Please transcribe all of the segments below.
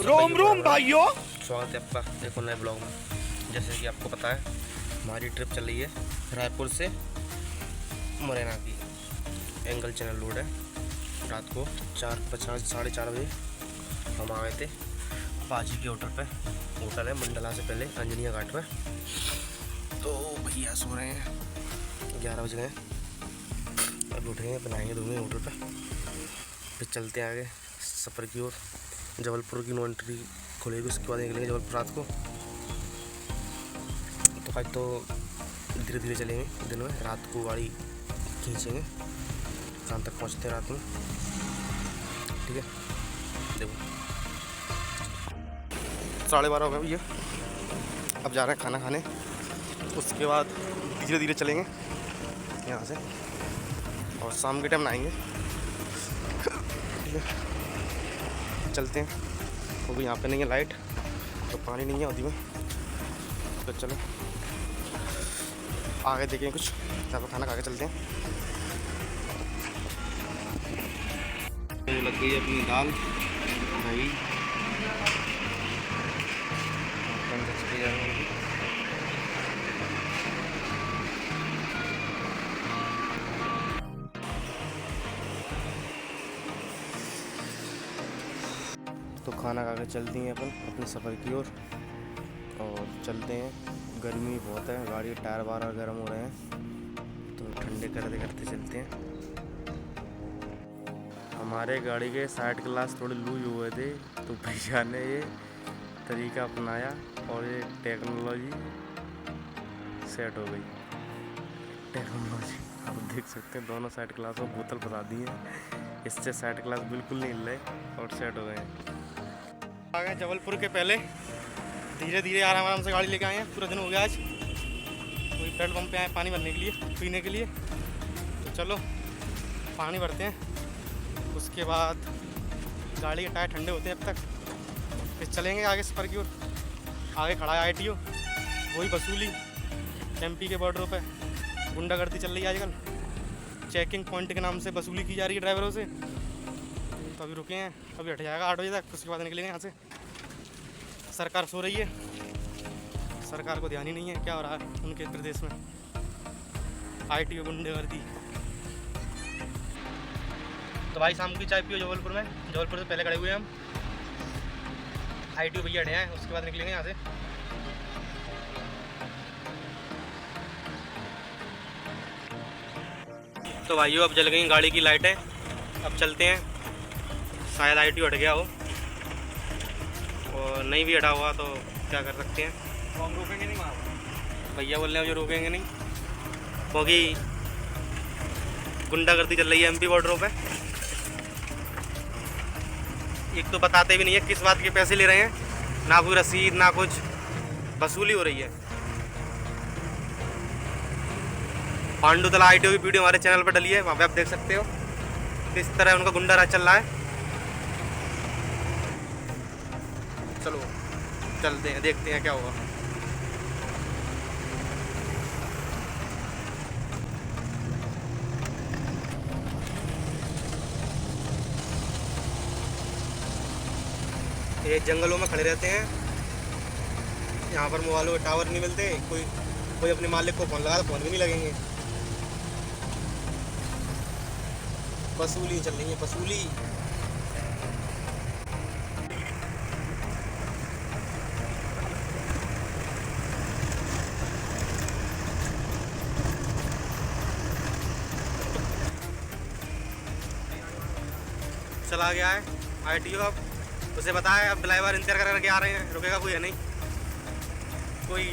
रोम रोम भाइयों, स्वागत है आपका देखो नए ब्लॉग में। जैसे कि आपको पता है हमारी ट्रिप चल रही है रायपुर से मुरैना की। एंगल चैनल रोड है। रात को 4:50 साढ़े 4 बजे हम आ गए थे पाजी के होटल पे। होटल है मंडला से पहले अंजनिया घाट पे। तो भैया सो रहे हैं, 11 बज गए। अब उठेंगे, बनाएंगे धोएंगे होटल पे, फिर चलते हैं आगे सफ़र की ओर। जबलपुर की नो एंट्री खुलेगी, उसके बाद निकलेंगे जबलपुर रात को। तो आज तो धीरे धीरे चलेंगे दिन में, रात को गाड़ी खींचेंगे, शाम तक पहुंचते हैं रात में। ठीक है, देखो 12:30 हो गए भैया। अब जा रहे हैं खाना खाने, उसके बाद धीरे धीरे चलेंगे यहाँ से और शाम के टाइम नहाएंगे। ठीक है, चलते हैं। क्योंकि यहाँ पे नहीं है लाइट, तो पानी नहीं है नदी में। तो चलो आगे देखें कुछ, यहाँ पर खाना खा के चलते हैं। लग गई अपनी दाल दही, तो खाना खा के चलती हैं अपन अपने सफ़र की ओर और चलते हैं। गर्मी बहुत है, गाड़ी के टायर बार गर्म हो रहे हैं, तो ठंडे करते करते चलते हैं। हमारे गाड़ी के साइड ग्लास थोड़े लूज हुए थे, तो भैया ने ये तरीका अपनाया और ये टेक्नोलॉजी सेट हो गई। टेक्नोलॉजी आप देख सकते हैं, दोनों साइड ग्लास में बोतल फंसा दी है, इससे साइड ग्लास बिल्कुल नहीं हिल रहे और सेट हो गए हैं। आ गए जबलपुर के पहले, धीरे धीरे आराम आराम से गाड़ी लेके आए हैं। पूरा दिन हो गया आज। कोई पेट्रोल पंप पे आए पानी भरने के लिए, पीने के लिए। तो चलो पानी भरते हैं, उसके बाद गाड़ी के टायर ठंडे होते हैं अब तक, फिर चलेंगे आगे सफ़र की ओर। आगे खड़ा है ITO, वही वसूली MP के बॉर्डरों पे गुंडागर्दी चल रही है आजकल। चेकिंग पॉइंट के नाम से वसूली की जा रही है ड्राइवरों से। तो अभी रुके हैं, अभी हट जाएगा 8 बजे तक, उसके बाद निकलेंगे यहाँ से। सरकार सो रही है, सरकार को ध्यान ही नहीं है क्या हो रहा है उनके प्रदेश में। ITO गुंडागर्दी। तो भाई शाम की चाय पियो जबलपुर में। जबलपुर से पहले खड़े हुए हैं हम। ITO भैया हटे हैं, उसके बाद निकलेंगे यहाँ से। तो भाइयों अब जल गई गाड़ी की लाइटें, अब चलते हैं। शायद ITO हट गया हो और नहीं भी हटा हुआ तो क्या कर सकते हैं। तो हम रोकेंगे नहीं वहाँ, भैया बोल रहे हैं जो रोकेंगे नहीं, क्योंकि गुंडागर्दी चल रही है MP बॉर्डरों पे। एक तो बताते भी नहीं है किस बात के पैसे ले रहे हैं, ना कोई रसीद ना कुछ, वसूली हो रही है। पांडुतला ITO की वीडियो हमारे चैनल पर डली है, वहाँ पे आप देख सकते हो किस तरह उनका गुंडा राज चल रहा है। चलो चलते हैं, देखते हैं क्या होगा। ये जंगलों में खड़े रहते हैं, यहाँ पर मोबाइलों के टावर नहीं मिलते। कोई अपने मालिक को फ़ोन लगा तो फ़ोन भी नहीं लगेंगे। वसूली चल रही है, वसूली। चला गया है ITO। अब उसे बताया, अब ड्राइवर इंतजार करके आ रहे हैं, रुकेगा कोई है नहीं। कोई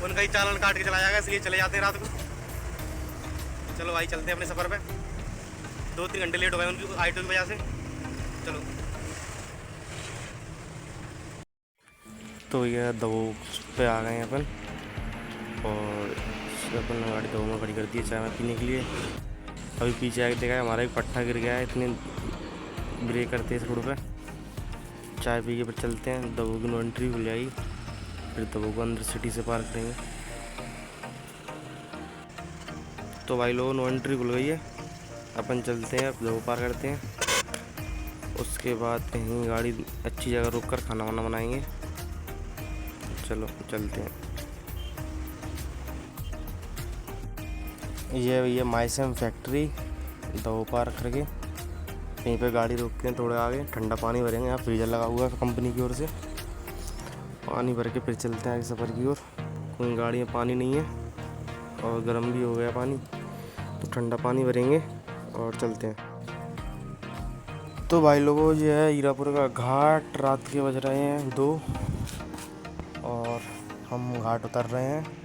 उनका ही चालान काट के चला जाएगा, इसलिए चले जाते हैं रात को। चलो भाई चलते हैं अपने सफ़र पे। 2-3 घंटे लेट हो गए उनकी ITO की वजह से। चलो तो ये दो पे आ गए हैं अपन, और अपन ने गाड़ी दो में खड़ी कर दी है चाय में पीने के लिए। अभी पीछे आके देखा है हमारा एक पट्टा गिर गया है, इतने ब्रेक करते हैं इस रोड पे। चाय पी के फिर चलते हैं। दबो की नो एंट्री खुल जाएगी, फिर दबो को अंदर सिटी से पार करेंगे। तो भाई लोग नो एंट्री खुल गई है, अपन चलते हैं, अब दबो पार करते हैं। उसके बाद कहीं गाड़ी अच्छी जगह रुक कर खाना वाना बनाएंगे। चलो चलते हैं। ये माइसम फैक्ट्री दो पार्क करके, यहीं पे गाड़ी रोकते हैं थोड़े आगे, ठंडा पानी भरेंगे। यहाँ फ्रीजर लगा हुआ है कंपनी की ओर से, पानी भर के फिर चलते हैं आगे सफ़र की ओर। कोई गाड़ी में पानी नहीं है और गर्म भी हो गया पानी, तो ठंडा पानी भरेंगे और चलते हैं। तो भाई लोगों, ये है हीरापुर का घाट। रात के बज रहे हैं 2 और हम घाट उतर रहे हैं।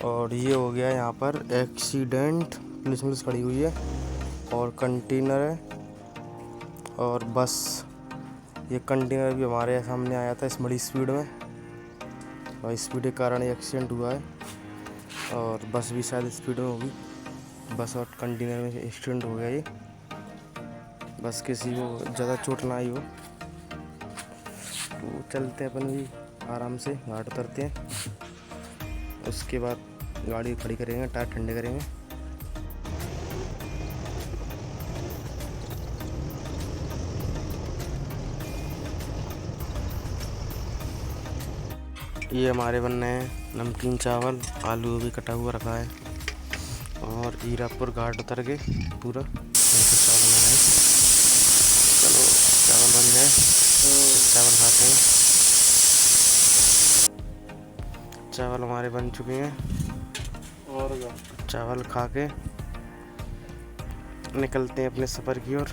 और ये हो गया यहाँ पर एक्सीडेंट, पुलिस खड़ी हुई है और कंटेनर है और बस। ये कंटेनर भी हमारे सामने आया था इस बड़ी स्पीड में, और स्पीड के कारण ये एक्सीडेंट हुआ है। और बस भी शायद स्पीड में होगी, बस और कंटेनर में एक्सीडेंट हो गया ये। बस किसी को ज़्यादा चोट ना आई हो। तो चलते हैं अपन भी आराम से, घाट उतरते हैं। उसके बाद गाड़ी खड़ी करेंगे, टायर ठंडे करेंगे। ये हमारे बनने हैं नमकीन चावल, आलू भी कटा हुआ रखा है। और हीरापुर घाट उतर के पूरा चावल बना है। चलो चावल बन जाए तो चावल खाते हैं। चावल हमारे बन चुके हैं और चावल खा के निकलते हैं अपने सफ़र की ओर।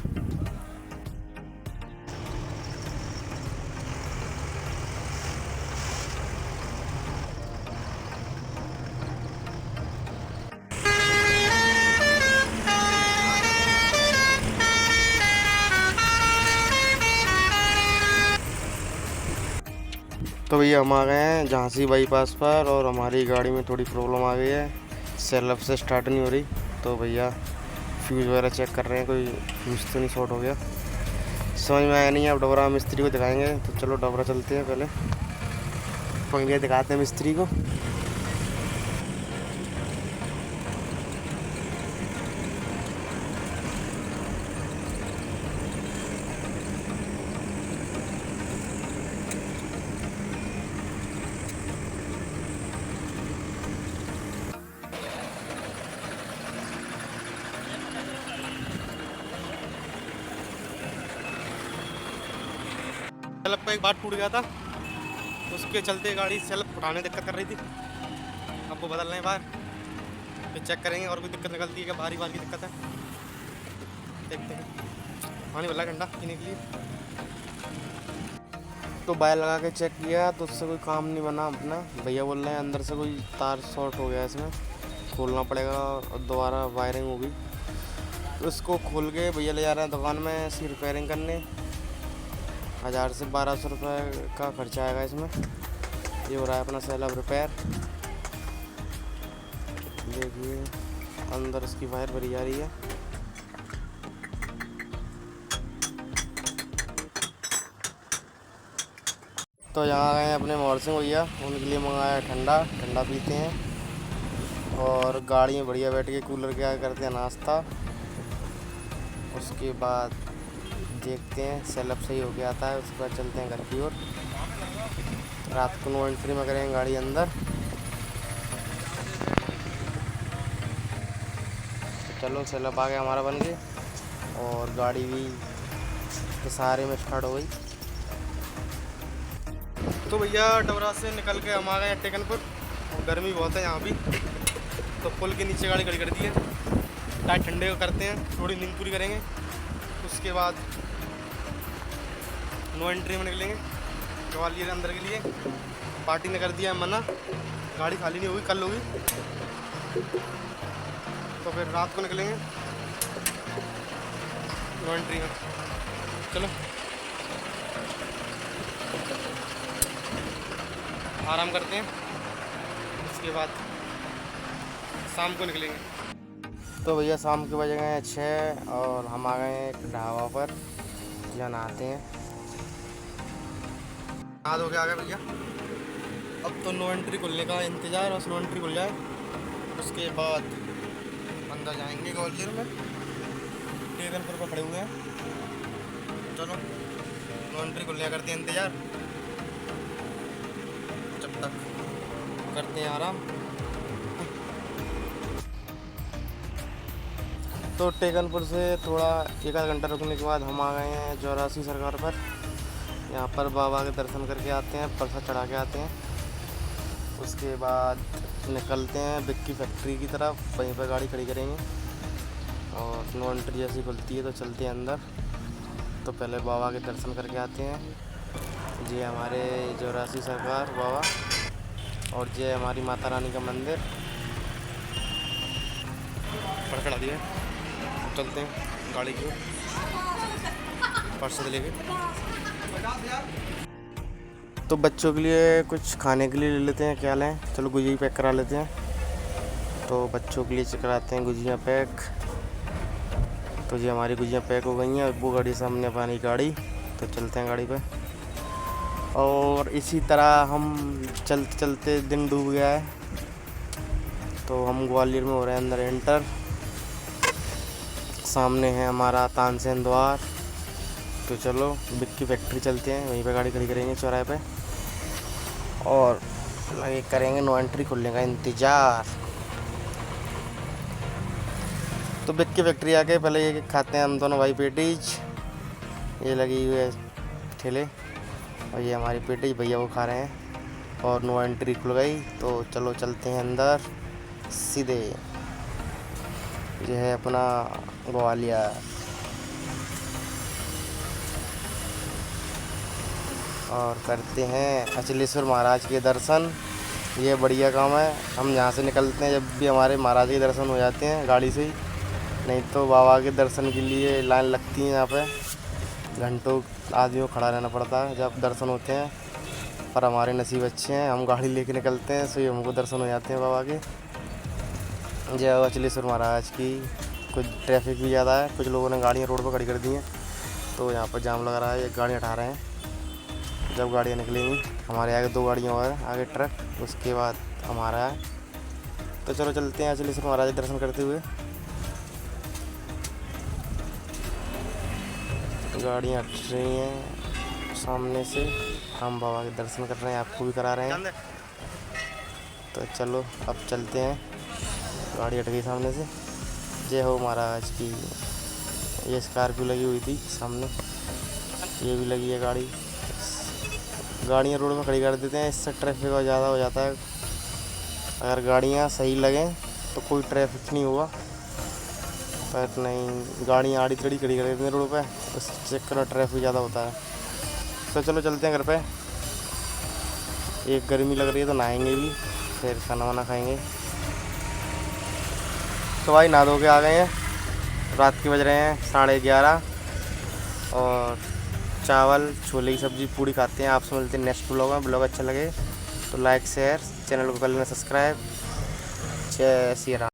तो भैया हम आ गए हैं झांसी बाईपास पर, और हमारी गाड़ी में थोड़ी प्रॉब्लम आ गई है, सेल्फ से स्टार्ट नहीं हो रही। तो भैया फ्यूज़ वगैरह चेक कर रहे हैं, कोई फ्यूज़ तो नहीं शॉर्ट हो गया। समझ में आया नहीं है, अब डबरा मिस्त्री को दिखाएंगे। तो चलो डबरा चलते हैं, पहले पंगे दिखाते हैं मिस्त्री को। सेल्फ का एक बार टूट गया था, उसके चलते गाड़ी सेल्फ उठाने दिक्कत कर रही थी। अब वो बदल रहे हैं बाहर, फिर चेक करेंगे और कोई दिक्कत निकलती है क्या, भारी की दिक्कत है। देखते हैं, पानी भला ठंडा पीने के लिए। तो बायर लगा के चेक किया तो उससे कोई काम नहीं बना अपना। भैया बोल रहे हैं अंदर से कोई तार शॉर्ट हो गया, इसमें खोलना पड़ेगा और दोबारा वायरिंग होगी। तो इसको खोल के भैया ले जा रहे हैं दुकान में इसकी रिपेयरिंग करने। 1000 से 1200 रुपये का खर्चा आएगा इसमें। ये हो रहा है अपना सेल्फ रिपेयर। देखिए अंदर इसकी वायर भरी जा रही है। तो यहाँ गए अपने मोहसिन भैया, उनके लिए मंगाया ठंडा पीते हैं। और गाड़ी में बढ़िया बैठ के कूलर के आगे करते हैं नाश्ता। उसके बाद देखते हैं सेल्फ सही हो गया आता है, उसके बाद चलते हैं घर की ओर। रात को नो एंट्री में करेंगे गाड़ी अंदर। तो चलो सेल्फ आ गया हमारा बन के, और गाड़ी भी के सहारे में स्टार्ट हो गई। तो भैया डबरा से निकल के हम आ गए टेकनपुर, और गर्मी बहुत है यहाँ भी, तो पुल के नीचे गाड़ी खड़ी कर दी है। टायर ठंडे करते हैं, थोड़ी नींद पूरी करेंगे। उसके बाद नो एंट्री में निकलेंगे ग्वालियर अंदर के लिए। पार्टी ने कर दिया है मना, गाड़ी खाली नहीं होगी, कल होगी। तो फिर रात को निकलेंगे नो एंट्री में। चलो आराम करते हैं, उसके बाद शाम को निकलेंगे। तो भैया शाम के बजे गए 6 और हम आ गए हैं एक ढाबा पर, यहाँ नहाते हैं। नहा धो के आ गए भैया। अब तो नो एंट्री खुलने का इंतज़ार, और नो एंट्री खुल जाए उसके बाद अंदर जाएंगे ग्वालियर में। टेबल पर खड़े हुए हैं। चलो लॉन्ड्री को ले करते हैं इंतजार, जब तक करते हैं आराम। तो टेकनपुर से थोड़ा एक आध घंटा रुकने के बाद हम आ गए हैं चौरासी सरकार पर। यहाँ पर बाबा के दर्शन करके आते हैं, प्रसाद चढ़ा के आते हैं। उसके बाद निकलते हैं बिक्की फैक्ट्री की तरफ, वहीं पर गाड़ी खड़ी करेंगे और नो एंट्री जैसी खुलती है तो चलते हैं अंदर। तो पहले बाबा के दर्शन करके आते हैं। ये हमारे चौरासी सरकार बाबा और ये हमारी माता रानी का मंदिर। पर चढ़ा दिया, चलते हैं गाड़ी की ओर, पर्स से लेके। तो बच्चों के लिए कुछ खाने के लिए ले लेते हैं, क्या लें, चलो गुजिया पैक करा लेते हैं। तो बच्चों के लिए कराते हैं गुजिया पैक। तो ये हमारी गुजिया पैक हो गई हैं, वो गाड़ी सामने पानी गाड़ी, तो चलते हैं गाड़ी पे। और इसी तरह हम चलते चलते दिन डूब गया है, तो हम ग्वालियर में हो रहे हैं अंदर एंटर। सामने है हमारा तानसेन द्वार। तो चलो बिक्की फैक्ट्री चलते हैं, वहीं पे गाड़ी खड़ी करेंगे चौराहे पे और लगे करेंगे नो एंट्री खुलने का इंतज़ार। तो बिक्की फैक्ट्री आके पहले ये खाते हैं हम दोनों भाई पेटीज, ये लगी हुई है ठेले, और ये हमारी पेटीज भैया वो खा रहे हैं और नो एंट्री खुल गई। तो चलो चलते हैं अंदर सीधे। ये है अपना ग्वालियर और करते हैं अचलेश्वर महाराज के दर्शन। ये बढ़िया काम है, हम यहाँ से निकलते हैं जब भी हमारे महाराज के दर्शन हो जाते हैं गाड़ी से ही, नहीं तो बाबा के दर्शन के लिए लाइन लगती है यहाँ पे, घंटों आदमियों खड़ा रहना पड़ता है जब दर्शन होते हैं। पर हमारे नसीब अच्छे हैं, हम गाड़ी लेके निकलते हैं सो हमको दर्शन हो जाते हैं बाबा के। जय अचलेश्वर महाराज की। कुछ ट्रैफिक भी ज़्यादा है, कुछ लोगों ने गाड़ियाँ रोड पर खड़ी कर दी हैं, तो यहाँ पर जाम लग रहा है, एक गाड़ी हटा रहे हैं। जब गाड़ियाँ निकलेंगी, हमारे आगे 2 गाड़ियाँ और हैं, आगे ट्रक, उसके बाद हमारा है। तो चलो चलते हैं अचलेश्वर महाराज के दर्शन करते हुए। गाड़ियाँ हट रही हैं सामने से, हम बाबा के दर्शन कर रहे हैं, आपको भी करा रहे हैं। तो चलो अब चलते हैं, गाड़ी हट गई सामने से। जय हो महाराज की। ये स्कॉर्पियो लगी हुई थी सामने, ये भी लगी है गाड़ी। गाड़ियाँ रोड में खड़ी कर देते हैं, इससे ट्रैफिक ज़्यादा हो जाता है। अगर गाड़ियाँ सही लगें तो कोई ट्रैफिक नहीं होगा, पर नहीं, गाड़ियाँ आड़ी टेढ़ी खड़ी कर देते हैं रोड पे, उस चक्कर में ट्रैफिक ज़्यादा होता है। तो चलो चलते हैं घर पे। एक गर्मी लग रही है तो नहाएंगे भी, फिर खाना वाना खाएंगे। तो भाई नहा धो के आ गए हैं, रात के बज रहे हैं 11:30 और चावल छोले की सब्ज़ी पूड़ी खाते हैं। आपसे मिलते हैं नेक्स्ट ब्लॉग में। ब्लॉग अच्छा लगे तो लाइक शेयर, चैनल को कर लेना सब्सक्राइब। जय श्री राम।